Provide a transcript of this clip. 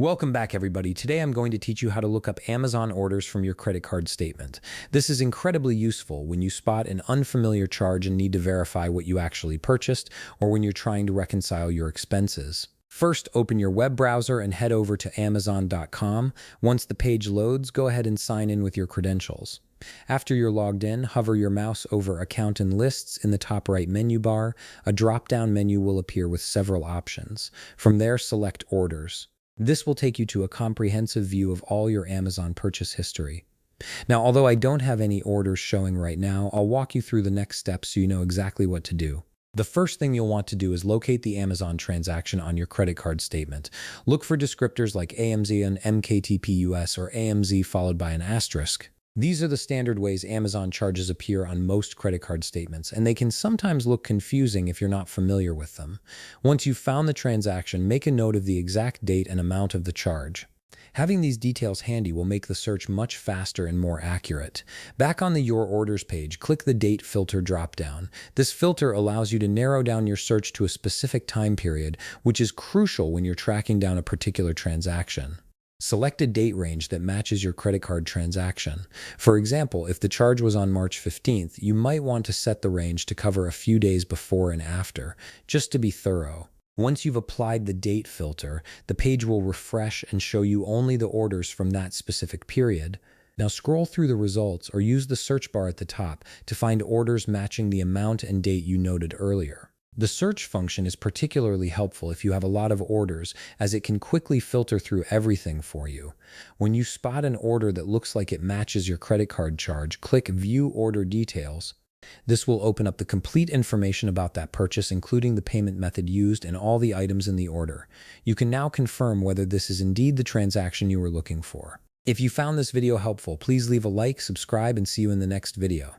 Welcome back, everybody. Today I'm going to teach you how to look up Amazon orders from your credit card statement. This is incredibly useful when you spot an unfamiliar charge and need to verify what you actually purchased, or when you're trying to reconcile your expenses. First, open your web browser and head over to Amazon.com. Once the page loads, go ahead and sign in with your credentials. After you're logged in, hover your mouse over Account and Lists in the top right menu bar. A drop-down menu will appear with several options. From there, select Orders. This will take you to a comprehensive view of all your Amazon purchase history. Now, although I don't have any orders showing right now, I'll walk you through the next steps so you know exactly what to do. The first thing you'll want to do is locate the Amazon transaction on your credit card statement. Look for descriptors like AMZ and MKTPUS or AMZ followed by an asterisk. These are the standard ways Amazon charges appear on most credit card statements, and they can sometimes look confusing if you're not familiar with them. Once you've found the transaction, make a note of the exact date and amount of the charge. Having these details handy will make the search much faster and more accurate. Back on the Your Orders page, click the Date Filter dropdown. This filter allows you to narrow down your search to a specific time period, which is crucial when you're tracking down a particular transaction. Select a date range that matches your credit card transaction. For example, if the charge was on March 15th, you might want to set the range to cover a few days before and after, just to be thorough. Once you've applied the date filter, the page will refresh and show you only the orders from that specific period. Now scroll through the results or use the search bar at the top to find orders matching the amount and date you noted earlier. The search function is particularly helpful if you have a lot of orders, as it can quickly filter through everything for you. When you spot an order that looks like it matches your credit card charge, click View Order Details. This will open up the complete information about that purchase, including the payment method used and all the items in the order. You can now confirm whether this is indeed the transaction you were looking for. If you found this video helpful, please leave a like, subscribe, and see you in the next video.